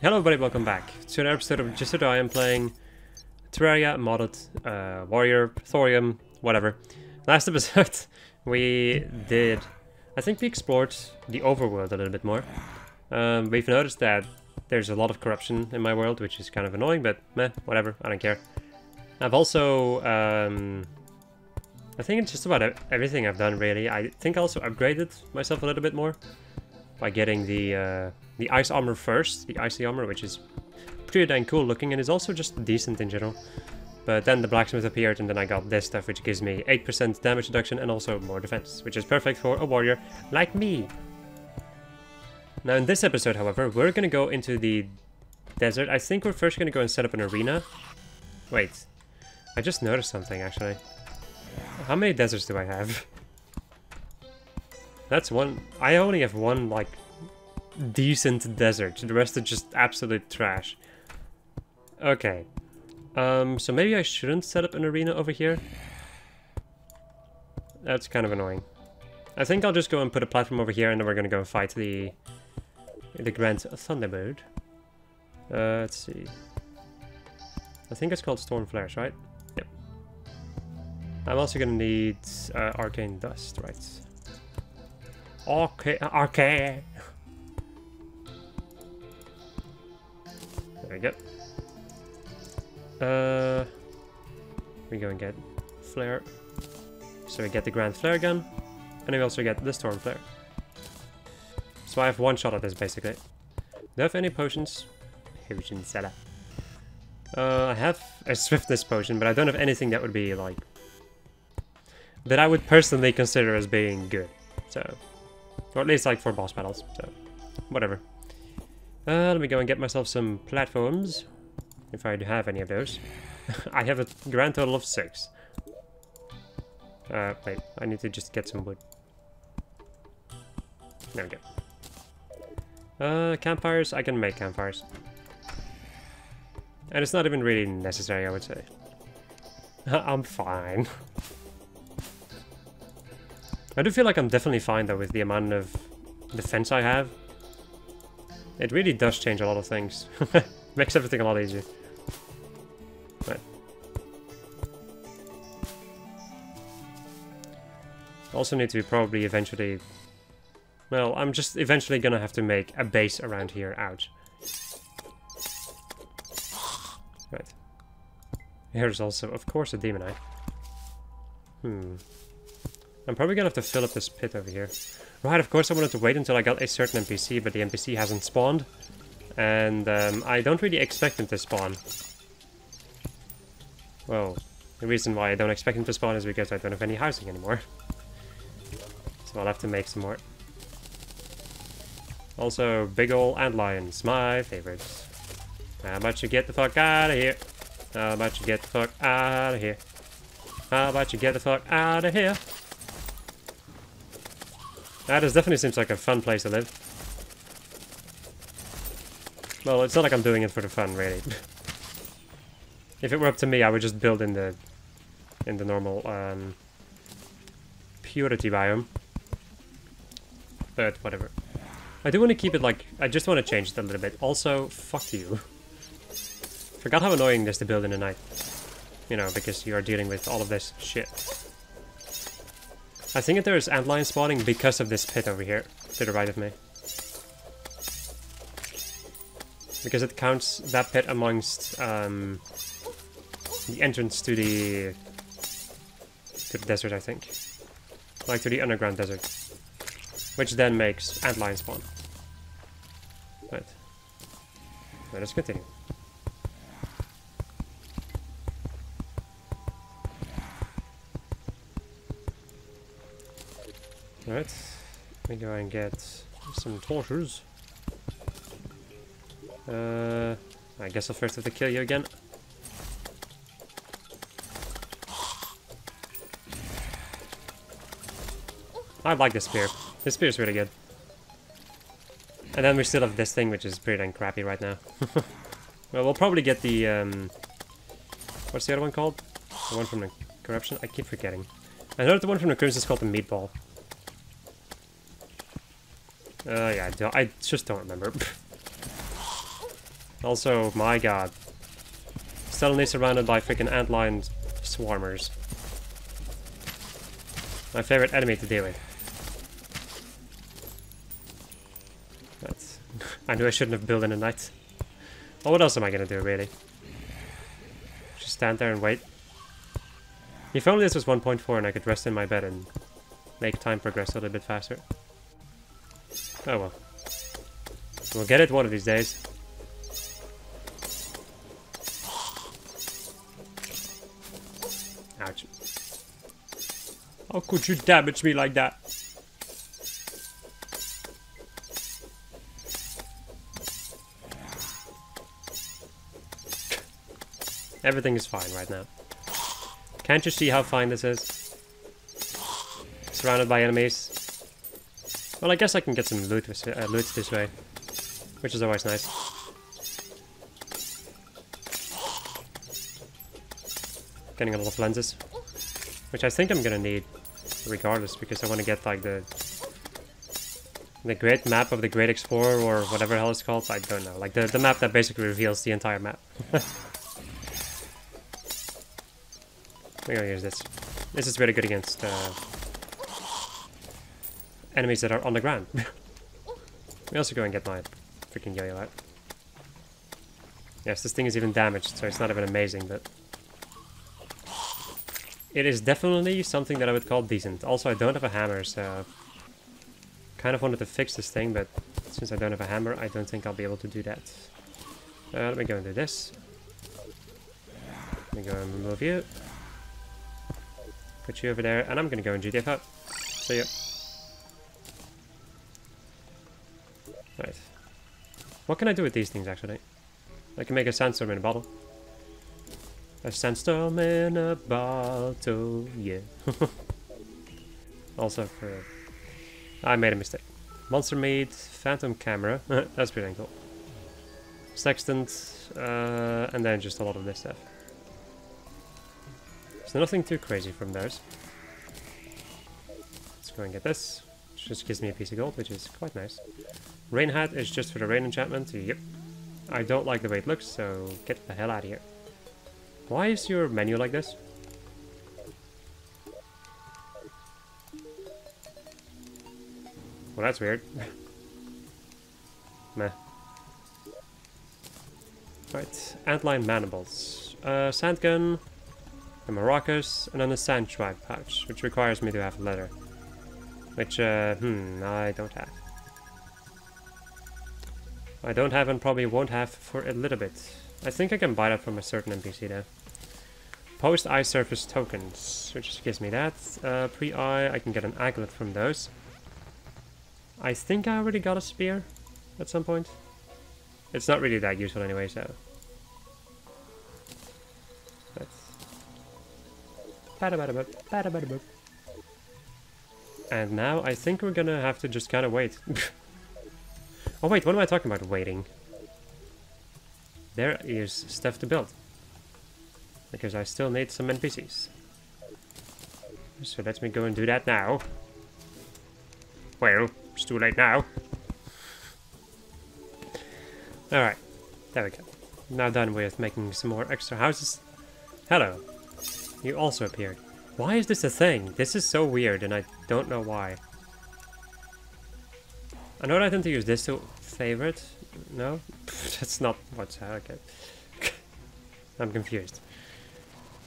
Hello everybody, welcome back to another episode of Just I am playing Terraria, Modded, Warrior, Thorium, whatever. Last episode we did, I think we explored the overworld a little bit more. We've noticed that there's a lot of corruption in my world, which is kind of annoying, but meh, whatever, I don't care. I've also, I think it's just about everything I've done really. I think I also upgraded myself a little bit more by getting the ice armor first, the icy armor, which is pretty dang cool looking and is also just decent in general. But then the blacksmith appeared and then I got this stuff, which gives me 8% damage reduction and also more defense, which is perfect for a warrior like me. Now in this episode, however, we're gonna go into the desert. I think we're first gonna go and set up an arena. Wait, I just noticed something actually. How many deserts do I have? That's one. I only have one, like, decent desert. The rest are just absolute trash. Okay. So maybe I shouldn't set up an arena over here. That's kind of annoying. I think I'll just go and put a platform over here and then we're gonna go and fight the Grand Thunderbird. Let's see. I think it's called Storm Flares, right? Yep. I'm also gonna need arcane dust, right? Okay, okay. There we go. We go and get flare. So we get the grand flare gun, and we also get the storm flare. So I have one shot at this basically. Do you have any potions? Potion seller. I have a swiftness potion, but I don't have anything that would be like that I would personally consider as being good. So. Or at least like for boss battles, so whatever. Let me go and get myself some platforms, if I do have any of those. I have a grand total of 6. Wait, I need to just get some wood. There we go. Campfires, I can make campfires. And it's not even really necessary, I would say. I'm fine. I do feel like I'm definitely fine though with the amount of defense I have. It really does change a lot of things. Makes everything a lot easier. Right. Also need to probably eventually... Well, I'm just eventually gonna have to make a base around here. Ouch. Right. Here's also, of course, a demon eye. I'm probably gonna have to fill up this pit over here. Right, of course I wanted to wait until I got a certain NPC, but the NPC hasn't spawned. And I don't really expect him to spawn. Well, the reason why I don't expect him to spawn is because I don't have any housing anymore. So I'll have to make some more. Also, big ol' antlions, my favorites. How about you get the fuck out of here? How about you get the fuck out of here? How about you get the fuck out of here? That definitely seems like a fun place to live. Well, it's not like I'm doing it for the fun, really. If it were up to me, I would just build in the normal purity biome. But whatever. I do want to keep it like, I just want to change it a little bit. Also, fuck you. Forgot how annoying this to build in the night. You know, because you are dealing with all of this shit. I think that there's antlion spawning because of this pit over here, to the right of me. Because it counts that pit amongst the entrance to the desert, I think. Like to the underground desert. Which then makes antlion spawn. Right. Let us continue. Alright, let me go and get some torches. I guess I'll first have to kill you again. I like this spear. This spear is really good. And then we still have this thing, which is pretty dang crappy right now. Well, we'll probably get the, what's the other one called? The one from the corruption? I keep forgetting. I know that the one from the crimson is called the meatball. Yeah, I just don't remember. Also, my god. Suddenly surrounded by freaking antlion swarmers. My favorite enemy to deal with. That's... I knew I shouldn't have built in a night. Oh, what else am I gonna do, really? Just stand there and wait. If only this was 1.4 and I could rest in my bed and make time progress a little bit faster. Oh well. We'll get it one of these days. Ouch. How could you damage me like that? Everything is fine right now. Can't you see how fine this is? Surrounded by enemies. Well, I guess I can get some loot this way, which is always nice. Getting a lot of lenses, which I think I'm gonna need regardless, because I want to get like the great map of the Great Explorer or whatever the hell it's called. I don't know, like the map that basically reveals the entire map. We're gonna use this. This is really good against enemies that are on the ground. We also go and get my freaking yo-yo out. Yes, this thing is even damaged, so it's not even amazing, but it is definitely something that I would call decent. Also, I don't have a hammer, so kind of wanted to fix this thing, but since I don't have a hammer, I don't think I'll be able to do that. Let me go and do this. Let me go and remove you. Put you over there, and I'm gonna go and GTF out. See ya. Right. What can I do with these things, actually? I can make a sandstorm in a bottle. A sandstorm in a bottle, yeah. Also for... I made a mistake. Monster meat, phantom camera. That's pretty cool. Sextant, and then just a lot of this stuff. So nothing too crazy from those. Let's go and get this. Which just gives me a piece of gold, which is quite nice. Rain hat is just for the rain enchantment. Yep. I don't like the way it looks, so get the hell out of here. Why is your menu like this? Well, that's weird. Meh. Right, antlion mandibles. Sand gun, a maracas, and then a sand tribe pouch, which requires me to have leather. Which, I don't have. I don't have and probably won't have for a little bit. I think I can buy that from a certain NPC though. Post eye surface tokens, which gives me that. Pre-eye, I can get an aglet from those. I think I already got a spear at some point. It's not really that useful anyway, so... And now I think we're gonna have to just kind of wait. Oh wait, what am I talking about waiting? There is stuff to build. Because I still need some NPCs. So let me go and do that now. Well, it's too late now. Alright, there we go. Now done with making some more extra houses. Hello. You also appeared. Why is this a thing? This is so weird and I don't know why. I know that I tend to use this to favorite. No? That's not what's okay. I'm confused.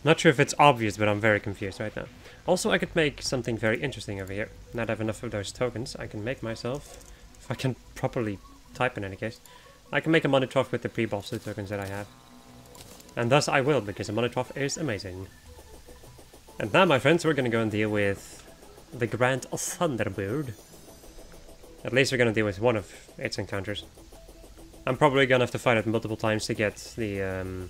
Not sure if it's obvious, but I'm very confused right now. Also, I could make something very interesting over here. Now that I have enough of those tokens, I can make myself, if I can properly type in any case, I can make a money trough with the pre-boss tokens that I have. And thus I will, because a money trough is amazing. And now, my friends, we're gonna go and deal with the Grand Thunderbird. At least we're gonna deal with one of its encounters. I'm probably gonna have to fight it multiple times to get the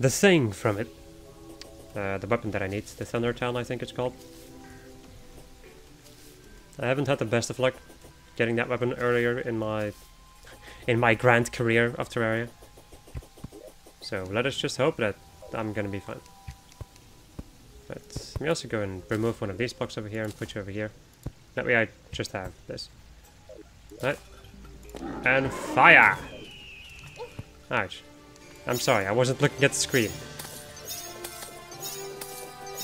thing from it. The weapon that I need, the Thunder Town, I think it's called. I haven't had the best of luck getting that weapon earlier in my grand career of Terraria. So let us just hope that I'm gonna be fine. But let me also go and remove one of these blocks over here and put you over here. That way I just have this. Right. And fire! Ouch. I'm sorry, I wasn't looking at the screen.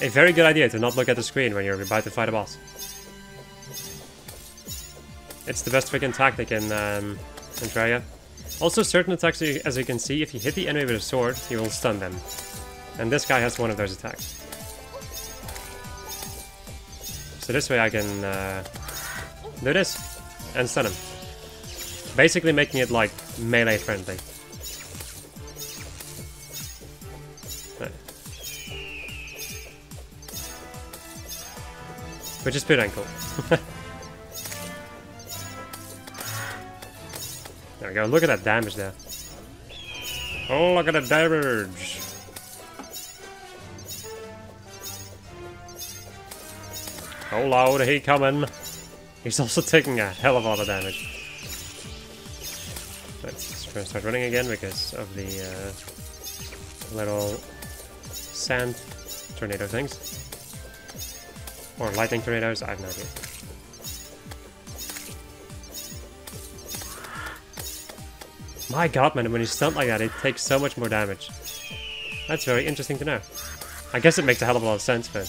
A very good idea to not look at the screen when you're about to fight a boss. It's the best freaking tactic in Terraria. Also, certain attacks, as you can see, if you hit the enemy with a sword, you will stun them. And this guy has one of those attacks. So this way I can do this and stun him. Basically making it like melee friendly. Right. Which is pretty dang cool. There we go, look at that damage there. Oh, look at the damage! Oh Lord, he coming! He's also taking a hell of a lot of damage. Let's try to start running again because of the little sand tornado things. Or lightning tornadoes, I have no idea. My god, man, when he's stunned like that, it takes so much more damage. That's very interesting to know. I guess it makes a hell of a lot of sense, but...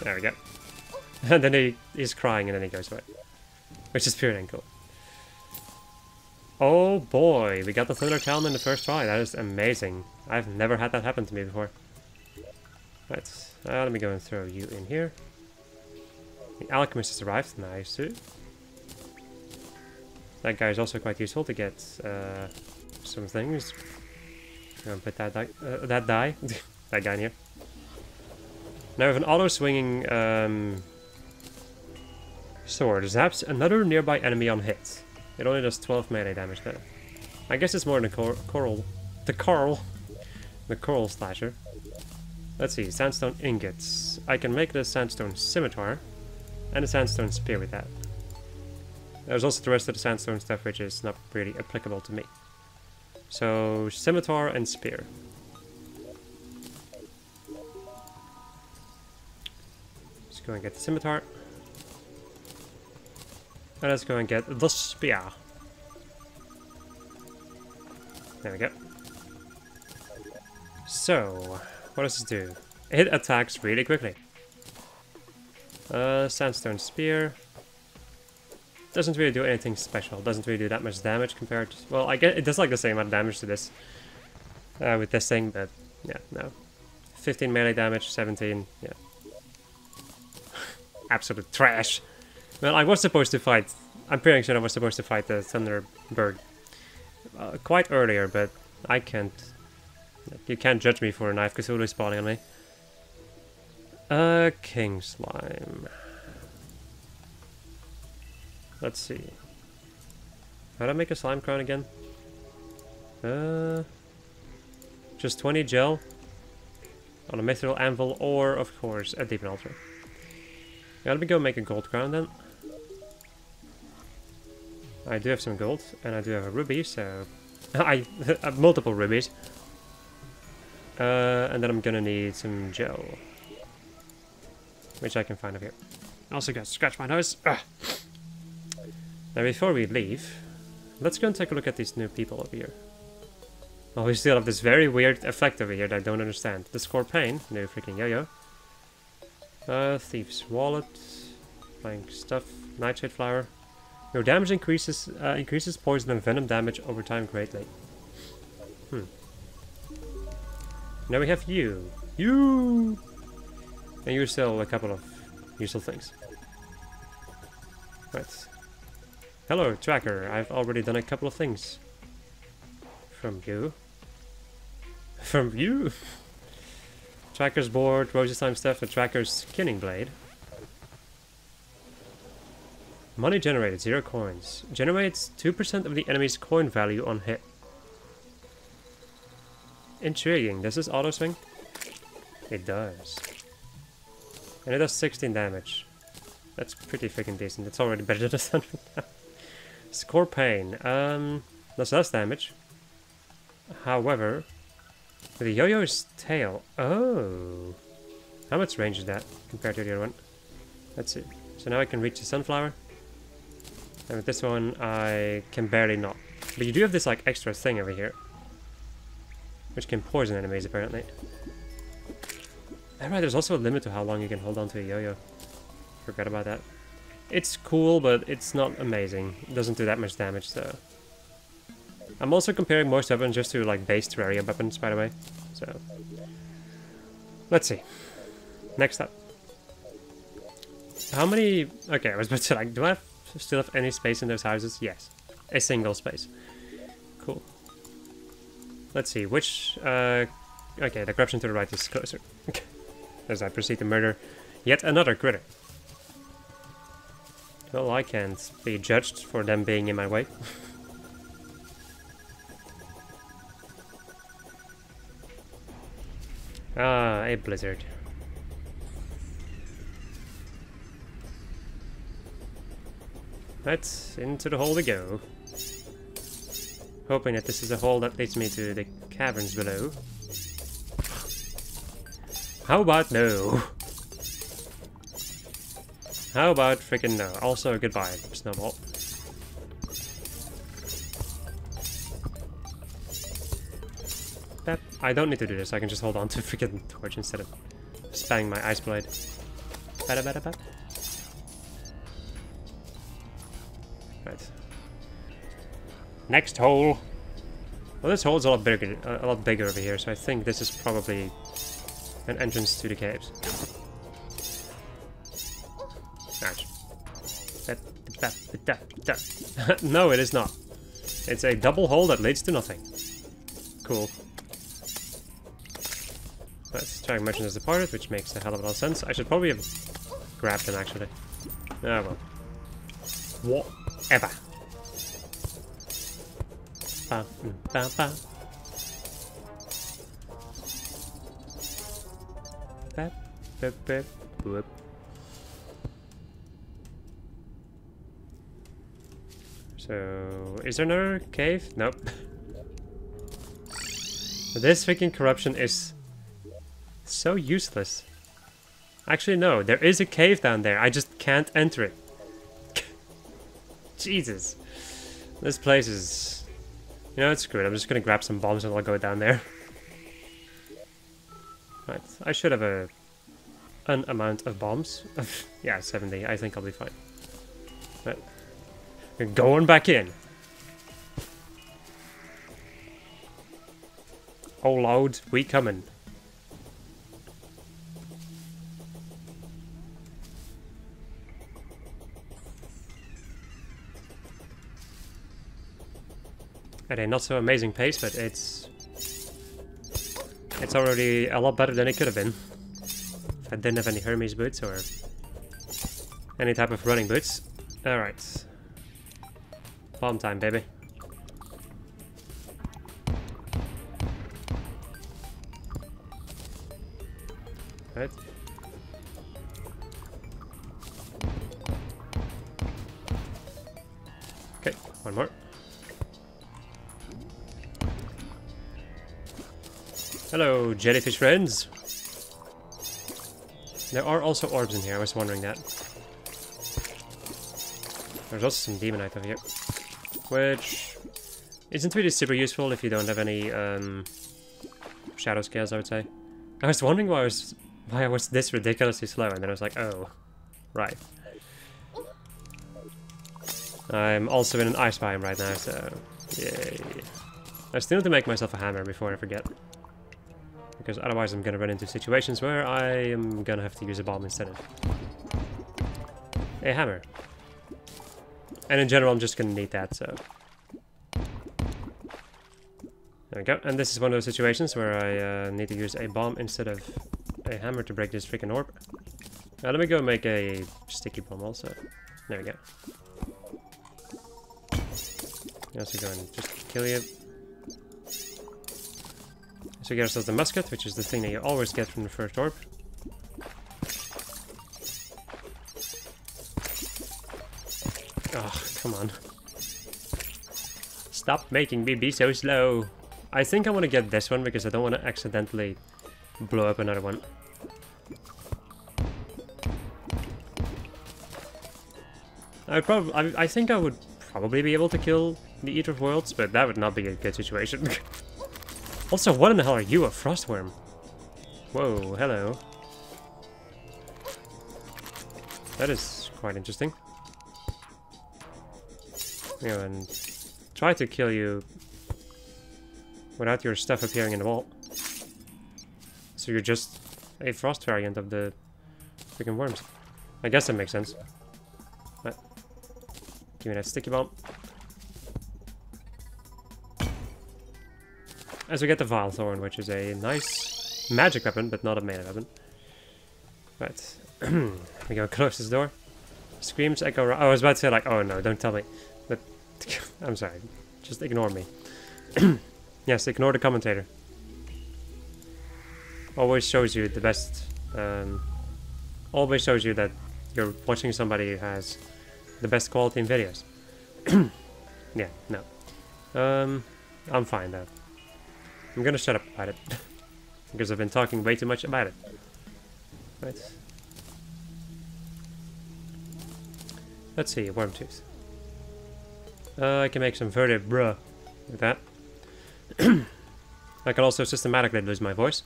There we go. And then he's crying and then he goes away. Which is pure and cool. Oh boy, we got the Thunder Talon in the first try. That is amazing. I've never had that happen to me before. Right, let me go and throw you in here. The Alchemist has arrived. Nice too. That guy is also quite useful to get some things. I'm gonna put that guy that guy in here. Now with an auto-swinging sword, zaps another nearby enemy on hit. It only does 12 melee damage though. I guess it's more than the coral slasher. Let's see, sandstone ingots. I can make the sandstone scimitar and a sandstone spear with that. There's also the rest of the sandstone stuff which is not really applicable to me. So, scimitar and spear. Let's go and get the scimitar. And let's go and get the spear. There we go. So, what does this do? It attacks really quickly. Sandstone spear. Doesn't really do anything special. Doesn't really do that much damage compared to... Well, I guess it does like the same amount of damage to this. With this thing, but yeah, no. 15 melee damage, 17, yeah. Absolute trash. Well, I was supposed to fight... I'm pretty sure I was supposed to fight the Thunderbird quite earlier, but I can't... You can't judge me for a knife Cthulhu spawning on me. King Slime. Let's see. How do I make a slime crown again? Just 20 gel on a mithril anvil, or of course a deep altar. Yeah, let me go make a gold crown then. I do have some gold, and I do have a ruby, so I have multiple rubies. And then I'm gonna need some gel, which I can find up here. Also gotta scratch my nose. Ugh. Now before we leave, let's go and take a look at these new people over here. Oh, we still have this very weird effect over here that I don't understand. The Scorpion, new freaking yo-yo. Thief's Wallet, blank stuff, Nightshade Flower. Your damage increases poison and venom damage over time greatly. Now we have you. And you sell a couple of useful things. Right. Hello, Tracker. I've already done a couple of things. From you. From you? Tracker's board, Rose's time stuff, and Tracker's killing blade. Money generated, 0 coins. Generates 2% of the enemy's coin value on hit. Intriguing. Does this auto swing? It does. And it does 16 damage. That's pretty freaking decent. It's already better than the Thunder. Scorpion. Does less damage. However, with the yo-yo's tail. Oh. How much range is that compared to the other one? Let's see. So now I can reach the sunflower. And with this one, I can barely not. But you do have this like extra thing over here, which can poison enemies apparently. Alright, there's also a limit to how long you can hold on to a yo-yo. Forgot about that. It's cool, but it's not amazing. It doesn't do that much damage, so... I'm also comparing most weapons just to like base Terraria weapons, by the way. So... let's see. Next up. How many... okay, I was about to say, like, do I still have any space in those houses? Yes. A single space. Cool. Let's see, which... okay, the corruption to the right is closer. As I proceed to murder yet another critter. Well, I can't be judged for them being in my way. Ah, a blizzard. Let's into the hole to go. Hoping that this is a hole that leads me to the caverns below. How about no? How about freaking no? Also, goodbye, snowball. I don't need to do this, I can just hold on to freaking torch instead of spamming my ice blade. Right. Next hole. Well, this hole is a lot bigger over here, so I think this is probably an entrance to the caves. Ouch. No, it is not. It's a double hole that leads to nothing. Cool. Let's try merchants as departed, which makes a hell of a lot of sense. I should probably have grabbed them actually. Ah well. Whatever. Ba, ba, ba. Ba, ba, ba, whoop. So, is there another cave? Nope. This freaking corruption is so useless. Actually, no, there is a cave down there. I just can't enter it. Jesus. This place is... you know, it's screwed. I'm just gonna grab some bombs and I'll go down there. Right, I should have an amount of bombs. Yeah, 70. I think I'll be fine. Right. We're going back in. Oh Lord, we coming. At a not so amazing pace, but it's already a lot better than it could have been. If I didn't have any Hermes boots or any type of running boots. Alright. Bomb time, baby. Right. Okay, one more. Hello, jellyfish friends. There are also orbs in here, I was wondering that. There's also some demonite over here, which isn't really super useful if you don't have any shadow scales, I would say. I was wondering why I was this ridiculously slow, and then I was like, oh, right. I'm also in an ice biome right now, so yay. I still need to make myself a hammer before I forget. Because otherwise I'm gonna run into situations where I am gonna have to use a bomb instead of a hammer. And in general I'm just gonna need that, so... there we go, and this is one of those situations where I need to use a bomb instead of a hammer to break this freaking orb. Now let me go make a sticky bomb also. There we go. Also go and just kill you. So we get ourselves the musket, which is the thing that you always get from the first orb. Oh, come on. Stop making me be so slow. I think I want to get this one because I don't want to accidentally blow up another one. I think I would probably be able to kill the Eater of Worlds, but that would not be a good situation. Also, what in the hell are you, a frostworm? Whoa, hello. That is quite interesting. You know, and try to kill you without your stuff appearing in the wall. So you're just a frost variant of the freaking worms. I guess that makes sense. But give me that sticky bomb. As we get the Vile Thorn, which is a nice magic weapon, but not a melee weapon. Right. We go close this door. Screams echo. Oh, I was about to say, like, oh no, don't tell me. But I'm sorry. Just ignore me. Yes, ignore the commentator. Always shows you the best. Always shows you that you're watching somebody who has the best quality in videos. Yeah, no. I'm fine though. I'm gonna shut up about it. Because I've been talking way too much about it. Right. Let's see, worm tooth. I can make some vertebra with that. I can also systematically lose my voice.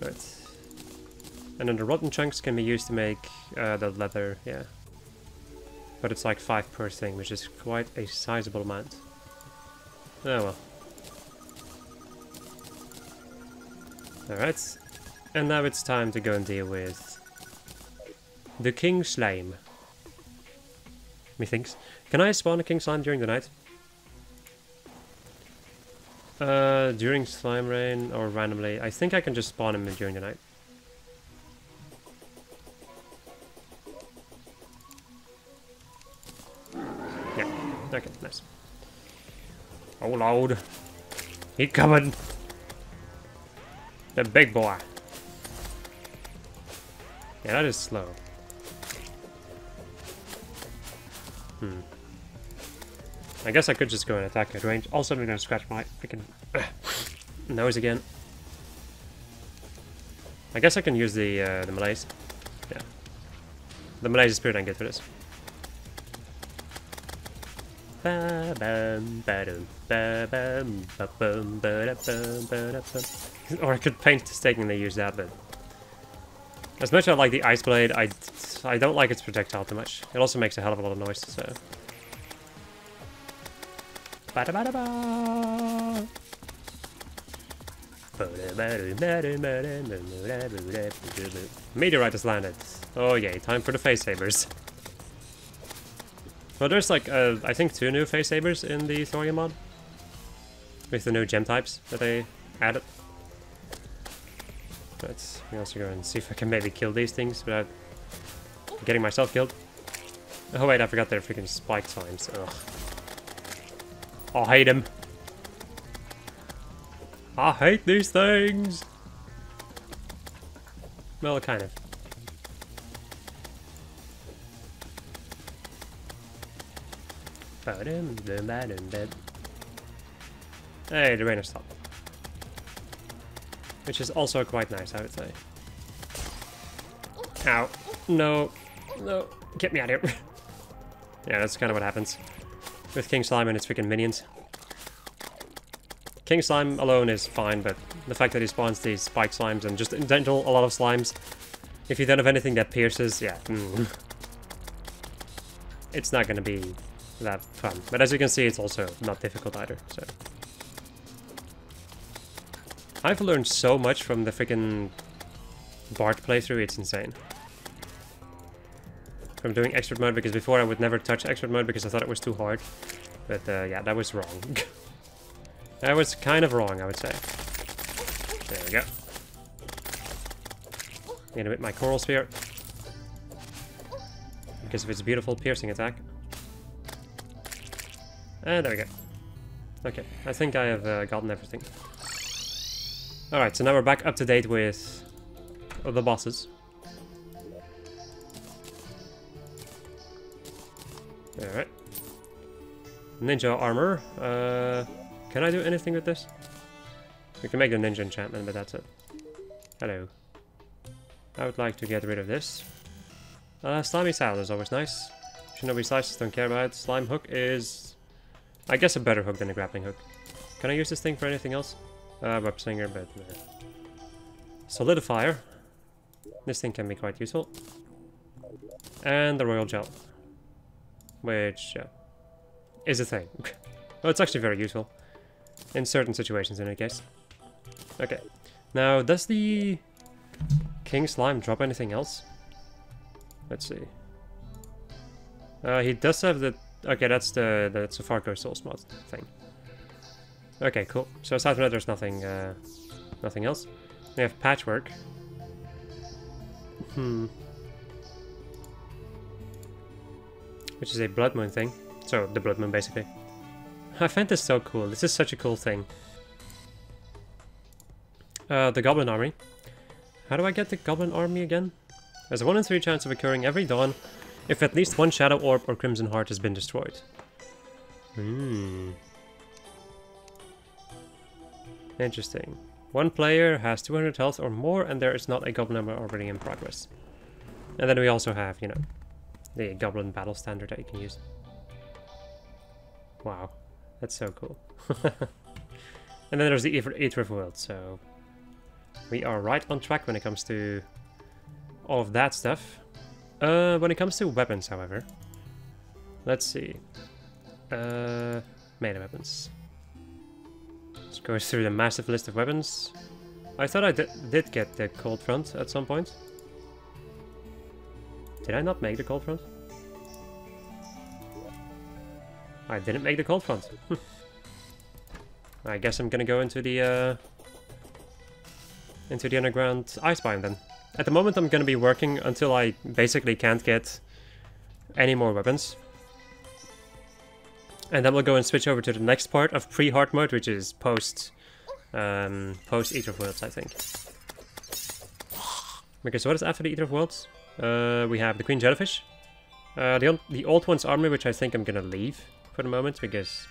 Right. And then the rotten chunks can be used to make the leather, yeah. But it's like 5 per thing, which is quite a sizable amount. Oh well. Alright. And now it's time to go and deal with the King Slime. Methinks. Can I spawn a King Slime during the night? During Slime Rain or randomly. I think I can just spawn him during the night. Yeah. Okay, nice. Oh lord. He coming. The big boy. Yeah, that is slow. I guess I could just go and attack at range. Also, I'm gonna scratch my freaking nose again. I guess I can use the malaise. Yeah, the malaise is pretty dang good for this. Or I could painstakingly use that, but as much as I like the Ice Blade, I don't like its projectile too much. It also makes a hell of a lot of noise, so. Meteorite has landed. Oh yay, time for the face sabers. Well, there's like, I think 2 new face sabers in the Thorium mod. With the new gem types that they added. Let's also go and see if I can maybe kill these things without getting myself killed. Oh wait, I forgot they're freaking spike slimes. Ugh. I hate them. I hate these things. Well, kind of. Hey, the rain has stopped. Which is also quite nice, I would say. Ow. No. No. Get me out of here. Yeah, that's kind of what happens with King Slime and its freaking minions. King Slime alone is fine, but the fact that he spawns these spike slimes and just in general a lot of slimes, if you don't have anything that pierces, yeah. It's not going to be that fun. But as you can see, it's also not difficult either, so. I've learned so much from the freaking Bard playthrough, it's insane. From doing expert mode, because before I would never touch expert mode because I thought it was too hard. But yeah, that was wrong. That was kind of wrong, I would say. There we go. I'm gonna hit my coral spear. Because of its beautiful piercing attack. And there we go. Okay, I think I have gotten everything. Alright, so now we're back up to date with the bosses. Alright. Ninja armor. Can I do anything with this? We can make the ninja enchantment, but that's it. Hello. I would like to get rid of this. Slimy saddle is always nice. Shinobi slices don't care about it. Slime hook is, I guess, a better hook than a grappling hook. Can I use this thing for anything else? Web slinger, but nah. Solidifier. This thing can be quite useful. And the royal gel, which is a thing. Well, it's actually very useful in certain situations, in any case. Okay. Now, does the king slime drop anything else? Let's see. He does have the... Okay, that's the Farco Soul Smod thing. Okay, cool. So aside from that, there's nothing else. We have Patchwork. Which is a Blood Moon thing. So, the Blood Moon, basically. I find this so cool. This is such a cool thing. The Goblin Army. How do I get the Goblin Army again? There's a 1 in 3 chance of occurring every dawn if at least one Shadow Orb or Crimson Heart has been destroyed. Interesting. One player has 200 health or more and there is not a Goblin Army already in progress. And then we also have, you know, the Goblin Battle Standard that you can use. Wow, that's so cool. And then there's the Aether of World, so we are right on track when it comes to all of that stuff. When it comes to weapons, however, let's see. Melee weapons. Let's go through the massive list of weapons. I thought I did get the Cold Front at some point. Did I not make the Cold Front? I didn't make the Cold Front. I guess I'm gonna go into the underground ice biome then. At the moment I'm gonna be working until I basically can't get any more weapons. And then we'll go and switch over to the next part of pre-hard mode, which is post Eater of Worlds, I think. Okay, so what is after the Eater of Worlds? We have the Queen Jellyfish. The Old One's Army, which I think I'm gonna leave for the moment, because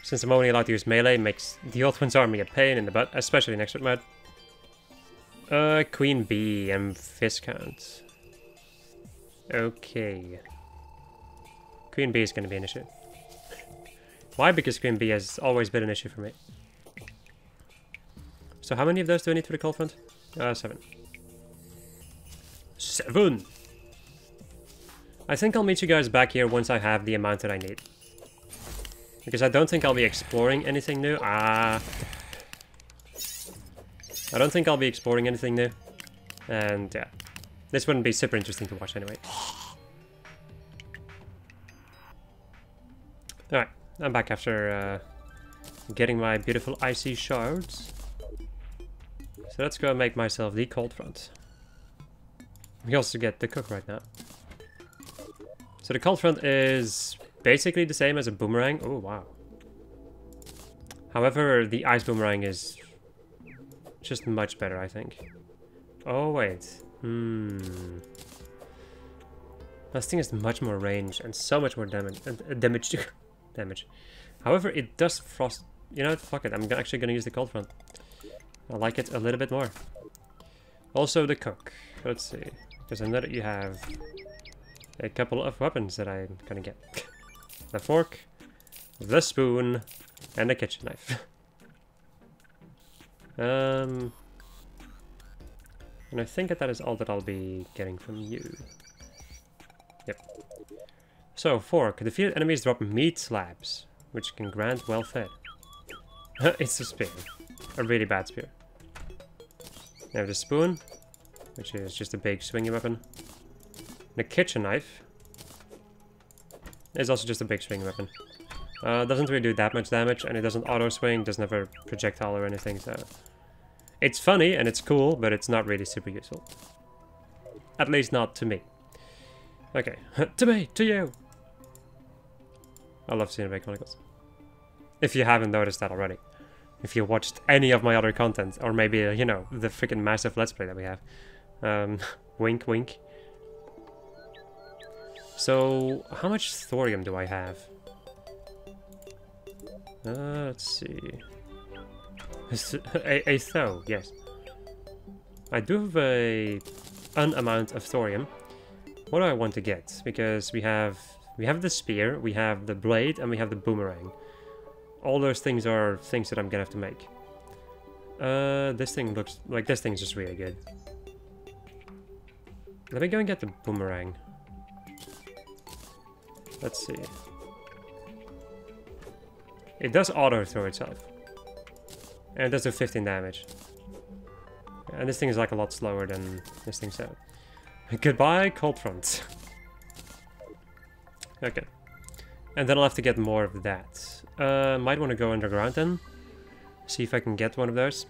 since I'm only allowed to use melee, it makes the Old One's Army a pain in the butt, especially in expert mode. Queen Bee and Viscount. Okay. Queen Bee is gonna be an issue. Why? Because Queen Bee has always been an issue for me. So how many of those do I need for the Cold Front? 7. 7! I think I'll meet you guys back here once I have the amount that I need. Because I don't think I'll be exploring anything new. I don't think I'll be exploring anything new. And yeah, this wouldn't be super interesting to watch anyway. Alright, I'm back after getting my beautiful icy shards. So let's go and make myself the Cold Front. We also get the cook right now. So the Cold Front is basically the same as a boomerang. Oh, wow. However, the ice boomerang is just much better, I think. Oh, wait. This thing has much more range and so much more damage. Damage. However, it does frost. You know what? Fuck it. I'm actually going to use the Cold Front. I like it a little bit more. Also, the cook. Let's see. Because I know that you have a couple of weapons that I'm going to get. The fork, the spoon, and the kitchen knife. And I think that is all that I'll be getting from you. Yep. So, fork. Defeated enemies drop meat slabs, which can grant well fed. It's a spear. A really bad spear. We have the spoon, which is just a big swingy weapon. The kitchen knife is also just a big swinging weapon. Doesn't really do that much damage, and it doesn't auto-swing, doesn't have a projectile or anything, so... It's funny, and it's cool, but it's not really super useful. At least not to me. Okay, to me, to you! I love Xenoblade Chronicles. If you haven't noticed that already. If you watched any of my other content, or maybe, you know, the freaking massive Let's Play that we have. Wink, wink. So, how much thorium do I have? Let's see. A thou, yes. I do have an amount of thorium. What do I want to get? Because we have the spear, we have the blade, and we have the boomerang. All those things are things that I'm gonna have to make. This thing looks like this thing's just really good. Let me go and get the boomerang. Let's see. It does auto throw itself. And it does do 15 damage. And this thing is like a lot slower than this thing, so. Goodbye, cold front. Okay. And then I'll have to get more of that. Might want to go underground then. See if I can get one of those.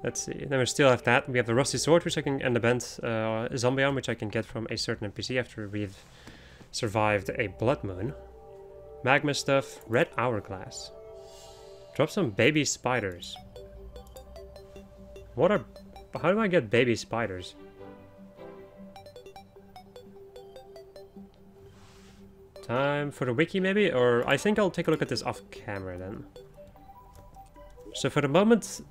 Let's see. Then we still have that. We have the rusty sword, which I can, and the bent zombie arm, which I can get from a certain NPC after we've survived a blood moon. Magma stuff. Red hourglass. Drop some baby spiders. What are... How do I get baby spiders? Time for the wiki maybe? Or I think I'll take a look at this off camera then. So for the moment,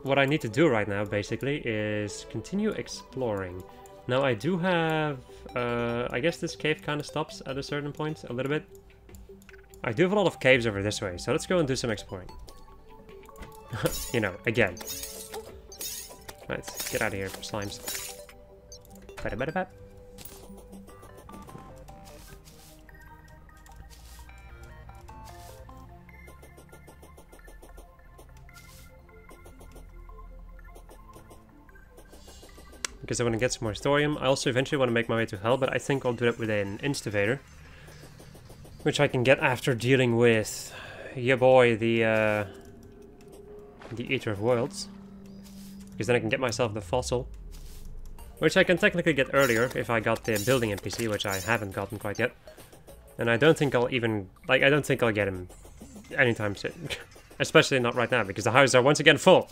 what I need to do right now basically is continue exploring. Now I do have... I guess this cave kind of stops at a certain point, a little bit. I do have a lot of caves over this way, so let's go and do some exploring. You know, again. Right, get out of here, slimes. Bada. Because I want to get some more thorium. I also eventually want to make my way to hell, but I think I'll do that with an instivator. Which I can get after dealing with your boy, the Eater of Worlds. Because then I can get myself the fossil. Which I can technically get earlier if I got the building NPC, which I haven't gotten quite yet. And I don't think I'll even... Like, I don't think I'll get him anytime soon. Especially not right now, because the houses are once again full.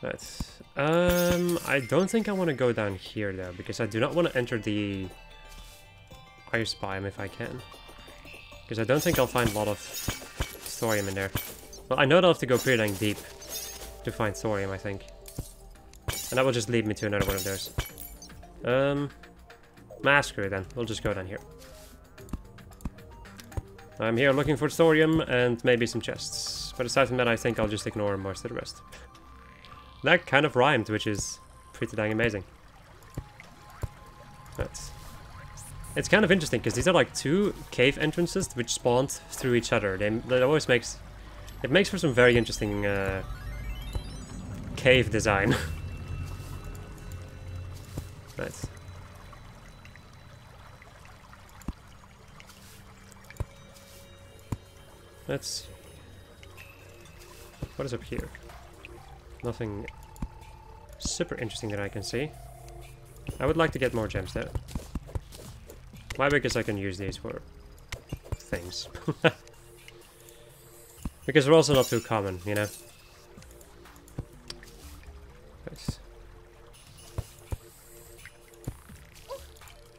Right. I don't think I want to go down here, though, because I do not want to enter the ice biome if I can. Because I don't think I'll find a lot of thorium in there. Well, I know that I'll have to go pretty dang deep to find thorium, I think. And that will just lead me to another one of those. Screw it then. We'll just go down here. I'm here looking for thorium and maybe some chests. But aside from that, I think I'll just ignore most of the rest. That kind of rhymed, which is pretty dang amazing. It's kind of interesting, because these are like two cave entrances which spawned through each other. That always makes... It makes for some very interesting cave design. Right. Let's see. What is up here? Nothing super interesting that I can see. I would like to get more gems though. Why? Because I can use these for things. Because they're also not too common, you know? Nice.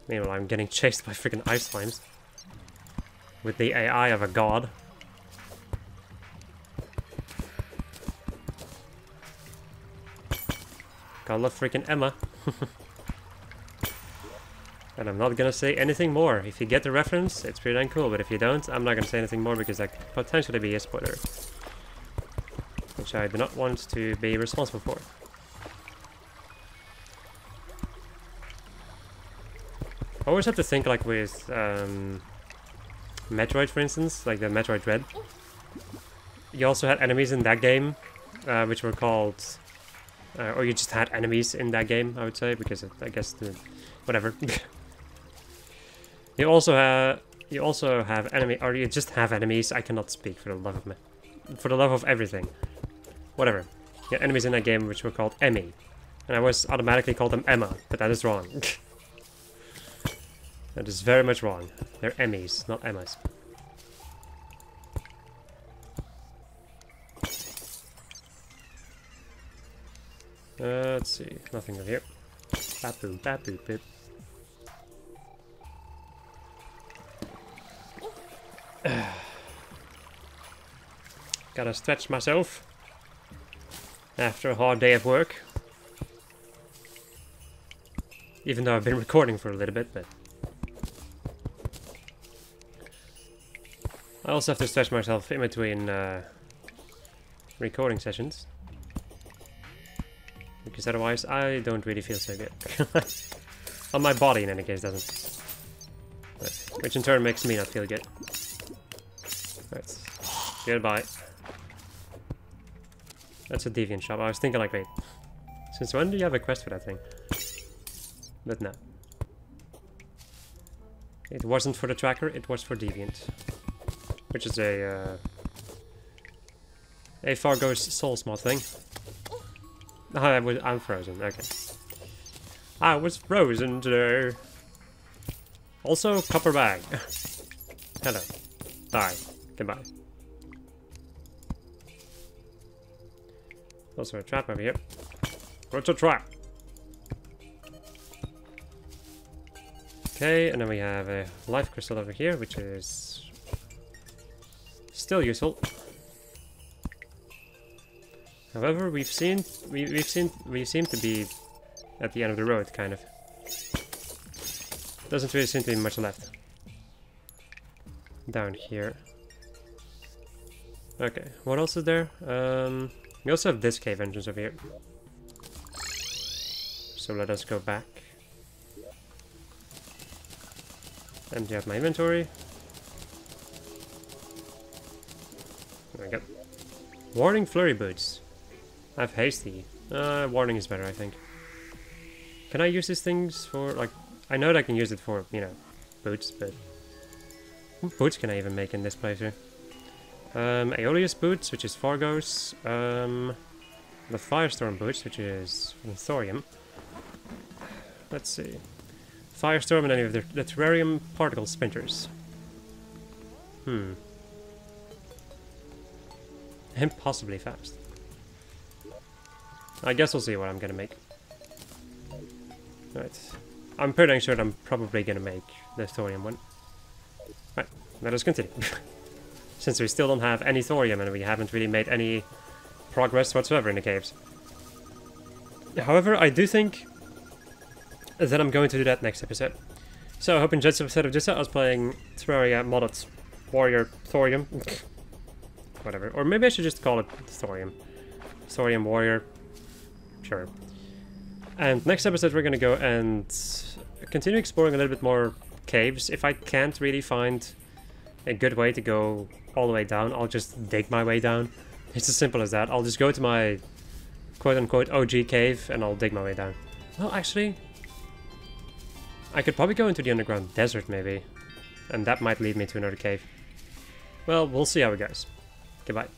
Meanwhile, I'm getting chased by freaking ice slimes. With the AI of a god. I love freaking Emma. And I'm not gonna say anything more. If you get the reference, it's pretty dang cool, but if you don't, I'm not gonna say anything more because that could potentially be a spoiler. Which I do not want to be responsible for. I always have to think like with Metroid, for instance, like the Metroid Dread. You also had enemies in that game, which were called... or you just had enemies in that game, I would say, because I guess whatever. You also have enemy, or you just have enemies. I cannot speak for the love of me, for the love of everything. Whatever. You had enemies in that game which were called Emmy, and I always automatically called them Emma, but that is wrong. That is very much wrong. They're Emmys, not Emmas. Let's see, nothing over here. Bap-boom, bap-boop, bip. Gotta stretch myself. after a hard day of work. Even though I've been recording for a little bit, but... I also have to stretch myself in between recording sessions. Because otherwise I don't really feel so good. Well, my body in any case doesn't. But, which in turn makes me not feel good. Right. Goodbye. That's a deviant shop. I was thinking like, wait, since when do you have a quest for that thing? But no. It wasn't for the tracker, it was for deviant. Which is a Fargo's soul small thing. Oh, I'm frozen, okay. I was frozen today. Also, copper bag. Hello. Die. Goodbye. Also a trap over here. What's a trap? Okay, and then we have a life crystal over here, which is still useful. However, we seem to be at the end of the road, kind of. Doesn't really seem to be much left. Down here. Okay, what else is there? We also have this cave entrance over here. So let us go back. Empty out my inventory. There we go. Warning flurry boots. I have hasty. Warning is better, I think. Can I use these things for, like... I know that I can use it for, you know, boots, but... What boots can I even make in this playthrough? Aeolus boots, which is Fargo's. The Firestorm boots, which is from Thorium. Let's see. Firestorm and any of the Terrarium particle sprinters. Impossibly fast. I guess we'll see what I'm gonna make. Right. I'm pretty sure that I'm probably gonna make the Thorium one. Right, let us continue. Since we still don't have any Thorium and we haven't really made any progress whatsoever in the caves. However, I do think that I'm going to do that next episode. So I hope you enjoyed this episode of just I was playing Terraria Modded Warrior Thorium. Whatever. Or maybe I should just call it Thorium. Thorium Warrior. Sure. And next episode we're gonna go and continue exploring a little bit more caves. If I can't really find a good way to go all the way down, I'll just dig my way down. It's as simple as that. I'll just go to my quote-unquote OG cave and I'll dig my way down. Well, actually, I could probably go into the underground desert maybe. And that might lead me to another cave. Well, we'll see how it goes. Goodbye.